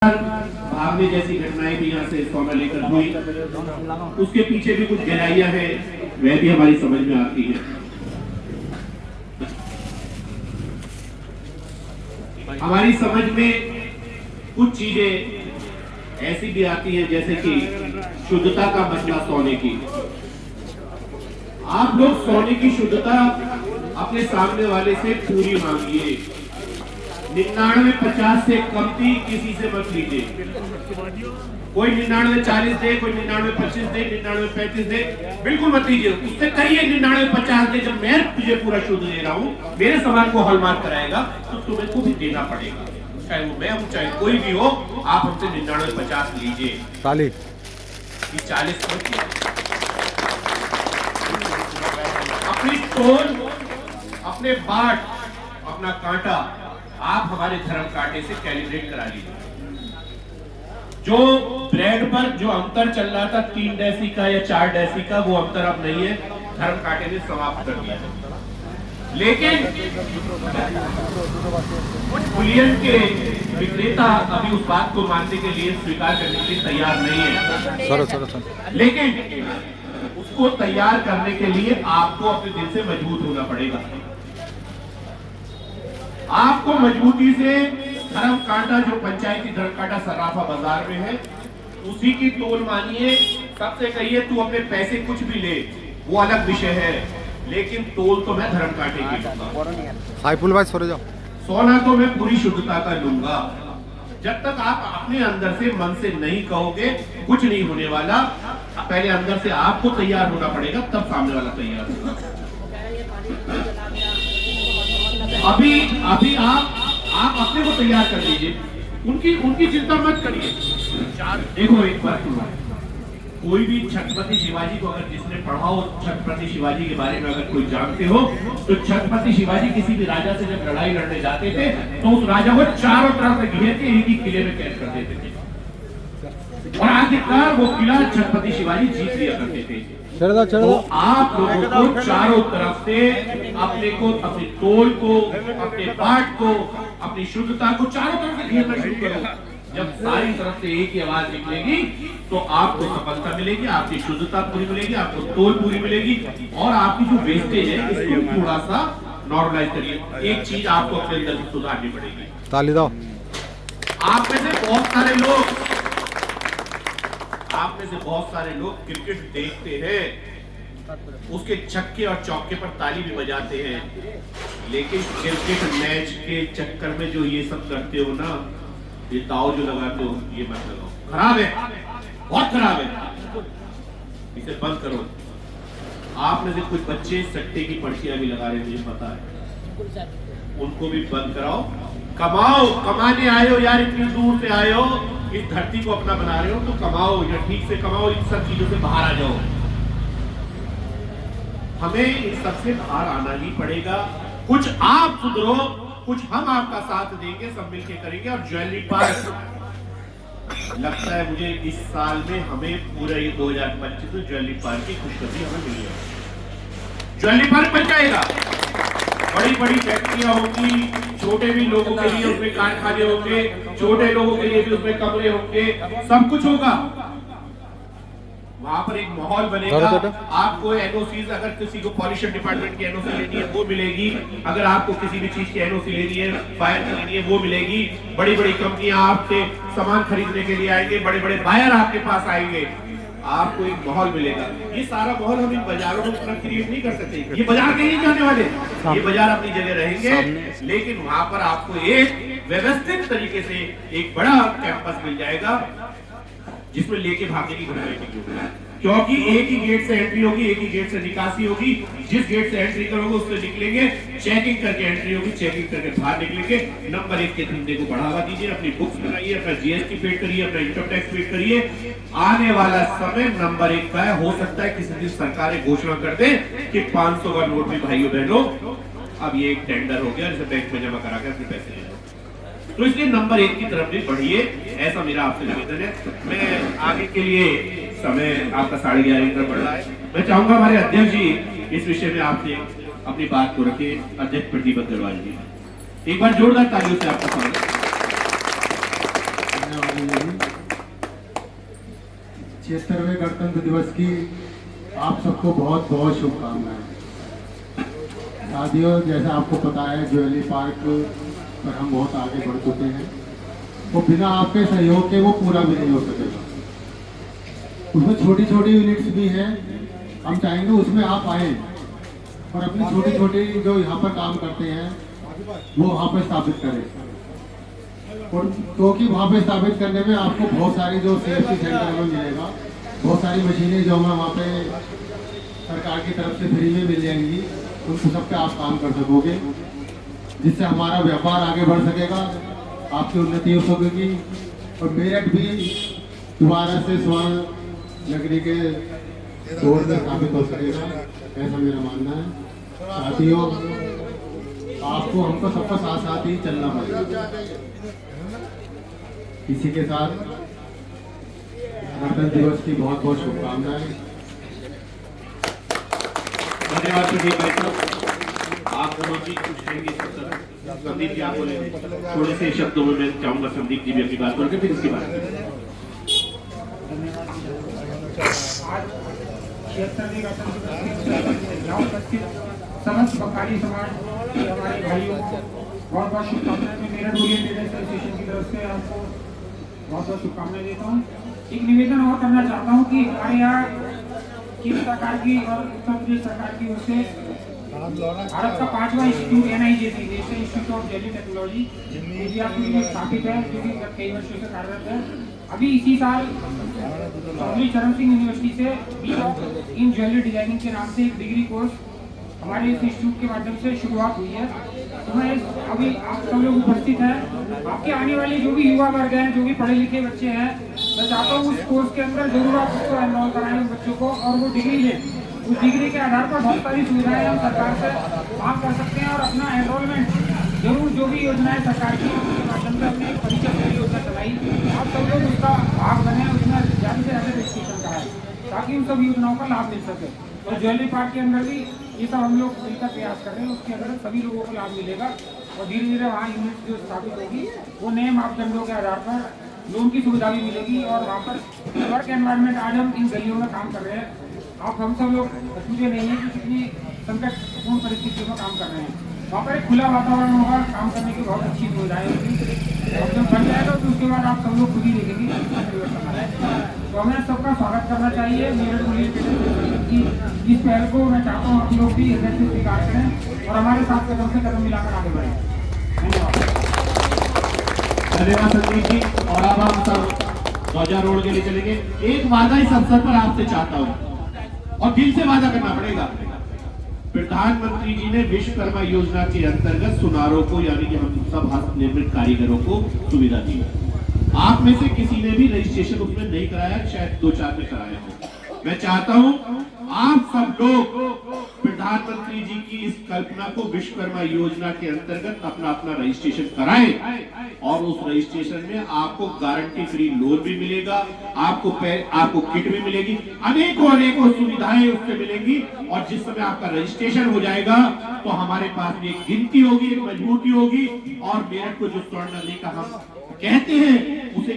भागने जैसी घटनाएं भी यहाँ से सोना लेकर हुई, उसके पीछे भी कुछ गहराइयां हैं, वह भी हमारी समझ में आती है। हमारी समझ में कुछ चीजें ऐसी भी आती हैं जैसे कि शुद्धता का मसला सोने की। आप लोग सोने की शुद्धता अपने सामने वाले से पूरी मांगिए, 99-50 से कमती किसी से मत लीजिए। कोई 99-40 दे, कोई 99-25 दे, 99-35 दे, बिल्कुल मत लीजिए। उससे कहिए 99-50 दे, जब मैं तुझे पूरा शुद्ध दे रहा हूँ, मेरे सामान को हॉलमार्क कराएगा तो तुम्हें को भी देना पड़ेगा, चाहे वो मैं हूँ चाहे कोई भी हो। आप हमसे 99-50 लीजिए, 40 अपनी टोन, अपने बाट, अपना कांटा आप हमारे धर्म कांटे से कैलिब्रेट करा लीजिए। जो ब्रेड पर जो अंतर चल रहा था 3 डेसी का या 4 डेसी का, वो अंतर अब नहीं है, धर्म कांटे ने समाप्त कर दिया है। लेकिन कुछ बुलियन के विक्रेता अभी उस बात को मानने के लिए, स्वीकार करने के लिए तैयार नहीं है। लेकिन उसको तैयार करने के लिए आपको अपने दिल से मजबूत होना पड़ेगा। आपको मजबूती से धर्म कांटा, जो पंचायती धर्म कांटा सर्राफा बाजार में है, उसी की तोल मानिए। सबसे कहिए तू अपने पैसे कुछ भी ले, वो अलग विषय है, लेकिन तोल तो मैं धर्म कांटे की लूंगा। सोना तो मैं पूरी शुद्धता का लूंगा। जब तक आप अपने अंदर से, मन से नहीं कहोगे, कुछ नहीं होने वाला। पहले अंदर से आपको तैयार होना पड़ेगा, तब सामने वाला तैयार होगा। अभी आप अपने को तैयार कर लीजिए, उनकी चिंता मत करिए। देखो एक बात, कोई भी छत्रपति शिवाजी को अगर जिसने पढ़ा हो, छत्रपति शिवाजी के बारे में अगर कोई जानते हो, तो छत्रपति शिवाजी किसी भी राजा से जब लड़ाई लड़ने जाते थे तो उस राजा को चारों तरफ से घेर के एक ही किले में कैद कर देते थे, और आखिरकार वो किला छत्रपति शिवाजी जीत लिया करते थे। तो आप लोगों को चारों तरफ से अपने को, अपनी तोल को, अपने पाठ को, अपनी शुद्धता को चारों तरफ से घेरना शुरू करो। जब सारी तरफ से एक ही आवाज निकलेगी तो आपको सफलता मिलेगी, आपकी शुद्धता पूरी मिलेगी, आपको तोल पूरी मिलेगी, और आपकी जो वेस्टेज है इसको थोड़ा सा नॉर्मलाइज करिए। एक चीज आपको अपने अंदर सुधारनी पड़ेगी। ताली दो। आप में से बहुत सारे लोग क्रिकेट देखते हैं, उसके छक्के और चौके पर ताली भी बजाते हैं, लेकिन क्रिकेट मैच के चक्कर में जो ये सब करते हो ना, ये दाव जो लगाते हो, ये मत लगाओ। खराब है, बहुत खराब है, इसे बंद करो। आप में से कुछ बच्चे सट्टे की पर्चियां भी लगा रहे हैं, मुझे पता है, उनको भी बंद कराओ। कमाओ, कमाने आए हो यार, इतनी दूर से आए हो, इस धरती को अपना बना रहे हो, तो कमाओ, या ठीक से कमाओ, इन सब चीजों से बाहर आ जाओ। हमें इन सब से बाहर आना ही पड़ेगा। कुछ आप सुधरो, कुछ हम आपका साथ देंगे, सब मिलके करेंगे। और ज्वेलरी पार्क, लगता है मुझे इस साल में हमें पूरा ये 2025 में ज्वेलरी पार्क की खुशखबरी हमें मिली है। ज्वेलरी पार्क बन जाएगा, बड़ी बड़ी फैक्ट्रियां होंगी, छोटे भी लोगों के लिए उसमें कारखाने होंगे, छोटे लोगों के लिए भी उसमें कमरे होंगे, सब कुछ होगा। वहां पर एक माहौल बनेगा। आपको एनओसी, अगर किसी को पॉल्यूशन डिपार्टमेंट की एनओसी लेनी है वो मिलेगी, अगर आपको किसी भी चीज की एनओसी लेनी है, फायर की लेनी है, वो मिलेगी। बड़ी बड़ी कंपनियां आपसे सामान खरीदने के लिए आएंगे, बड़े बड़े बायर आपके पास आएंगे, आपको एक माहौल मिलेगा। ये सारा माहौल हम इन बाजारों में अपना क्रिएट नहीं कर सकते, ये बाजार कहीं नहीं जाने वाले, ये बाजार अपनी जगह रहेंगे, लेकिन वहां पर आपको एक व्यवस्थित तरीके से एक बड़ा कैंपस मिल जाएगा, जिसमें लेके भागने की घटना नहीं होगी। क्योंकि एक ही गेट से एंट्री होगी, एक ही गेट से निकासी होगी। जिस गेट से एंट्री करोगे उससे निकलेंगे, चेकिंग करके एंट्री होगी, चेकिंग करके बाहर निकलेंगे। नंबर 1 के धंधे को बढ़ावा दीजिए, अपनी बुक्स बनाइए, अपना जीएसटी पेड करिए, अपना इनकम टैक्स पेड करिए। आने वाला समय नंबर 1 का है। हो सकता है किसी दिन सरकारें घोषणा कर दे कि 500 का नोट भी भाइयों बहनों, अब ये एक टेंडर हो गया, जिसे बैंक में जमा करा के अपने पैसे ले लो। तो इसलिए नंबर 1 की तरफ भी बढ़िए, ऐसा मेरा आपसे निवेदन है। मैं आगे के लिए, समय आपका 11:30 बढ़ रहा है, मैं चाहूंगा हमारे अध्यक्ष जी इस विषय में आपसे अपनी बात को रखे। अध्यक्ष प्रदीप अग्रवाल जी, एक बार जोरदार तालियों से आपका स्वागत। 76वें गणतंत्र दिवस की आप सबको बहुत बहुत शुभकामनाएं। साथियों, जैसा आपको पता है ज्वेलरी पार्क पर हम बहुत आगे बढ़ चुके हैं, वो बिना आपके सहयोग के वो पूरा भी नहीं हो सकेगा। उसमें छोटी छोटी यूनिट्स भी हैं, हम चाहेंगे उसमें आप आए और अपनी छोटी छोटी जो यहाँ पर काम करते हैं वो वहाँ पर स्थापित करें। और क्योंकि वहाँ पे स्थापित करने में आपको बहुत सारी जो CFC सेंटर में मिलेगा, बहुत सारी मशीनें जो हमें वहाँ पे सरकार की तरफ से फ्री में मिल जाएंगी, उन सब पे आप काम कर सकोगे, जिससे हमारा व्यापार आगे बढ़ सकेगा, आपकी उन्नति हो सकेगी और मेरठ भी दोबारा से स्वर्ण नगरी के दौर में स्थापित हो सकेगा, ऐसा मेरा मानना है। साथियों, आपको हमको सबका साथ साथ ही चलना पड़ेगा। इसी के साथ गणतंत्र दिवस की बहुत बहुत शुभकामनाएं। धन्यवाद प्रदीप भाई साहब। आप दोनों जी कुछ कहेंगे संदीप जी, आप बोलेंगे थोड़े से शब्दों में। मैं चाहूंगा संदीप जी भी अपनी बात करके फिर इसके बाद समस्त बंगाली समाज के हमारे भाइयों को बहुत बहुत शुभकामनाएं। मैं मेरठ ओरिएंट ट्रेडर्स एसोसिएशन की तरफ से आपको बहुत बहुत शुभकामनाएं देता हूँ। एक निवेदन और करना चाहता हूँ कि हमारे यहाँ केंद्र सरकार की और उत्तर प्रदेश सरकार की ओर से भारत का 5वां institute NIJT national institute of jewellery technology Mirzapur में स्थापित है, जो कि कई वर्षों से कार्यरत है। अभी इसी साल चौधरी चरण सिंह यूनिवर्सिटी से B.Tech इन ज्वेलरी डिजाइनिंग के नाम से एक डिग्री कोर्स हमारे इस इंस्टीट्यूट के माध्यम से शुरुआत हुई है। तो मैं अभी आप सब लोग उपस्थित हैं, आपके आने वाले जो भी युवा वर्ग हैं, जो भी पढ़े लिखे बच्चे हैं, मैं चाहता हूँ उस कोर्स के अंदर जरूर आप उसको एनरोल कराएं उन बच्चों को और वो डिग्री लें। उस डिग्री के आधार पर बहुत सारी सुविधाएं हम सरकार से मांग कर सकते हैं और अपना एनरोलमेंट जरूर जो भी योजनाएं सरकार की उसके माध्यम से हमने एक परिचय योजना चलाई, आप सब लोग उसका भाग बने, उसमें ज़्यादा से ज़्यादा रजिस्ट्रेशन कराएं ताकि उन सब योजनाओं का लाभ मिल सके। और ज्वेलरी पार्क के अंदर भी ये सब हम लोग मिलकर प्रयास कर रहे हैं, उसके अंदर सभी लोगों को लाभ मिलेगा और धीरे धीरे वहाँ यूनिट जो स्थापित होगी वो नए मापदंडों के आधार पर लोन की सुविधा भी मिलेगी और वहाँ पर वर्क एनवायरनमेंट आज हम इन गलियों में काम कर रहे हैं। आप हम सब लोग पूछे नहीं है कि कितनी संकटपूर्ण परिस्थितियों में काम कर रहे हैं। वहाँ पर एक खुला वातावरण होगा, काम करने की बहुत अच्छी सुविधाएं होगी और जब बन जाएगा तो उसके बाद आप सब लोग खुद ही देखेंगे तो हमें सबका स्वागत करना चाहिए। मेरठ ओरिएंट ट्रेडर्स की इस पहल को मैं चाहता हूँ आप लोग भी हृदय से स्वीकार करें और हमारे साथ कदम से कदम मिलाकर आगे बढ़ें। धन्यवाद। धन्यवाद संदीप जी। और अब हम सब ध्वजा रोड के लिए चलेंगे। एक वादा इस अवसर पर आपसे चाहता हूँ और दिल से वादा करना पड़ेगा। प्रधानमंत्री जी ने विश्वकर्मा योजना के अंतर्गत सुनारों को यानी कि हम सब हस्त निर्मित कारीगरों को सुविधा दी। आप में से किसी ने भी रजिस्ट्रेशन उसमें नहीं कराया, शायद 2-4 ने कराया हो। मैं चाहता हूं आप सब लोग प्रधानमंत्री जी की इस कल्पना को विश्वकर्मा योजना के अंतर्गत अपना अपना रजिस्ट्रेशन कराएं और उस रजिस्ट्रेशन में आपको गारंटी फ्री लोन भी मिलेगा, आपको किट भी मिलेगी, अनेकों सुविधाएं उससे मिलेंगी। और जिस समय आपका रजिस्ट्रेशन हो जाएगा तो हमारे पास भी एक गिनती होगी, एक मजबूती होगी और मेरठ को जो स्वर्ण नगरी का हम कहते हैं उसे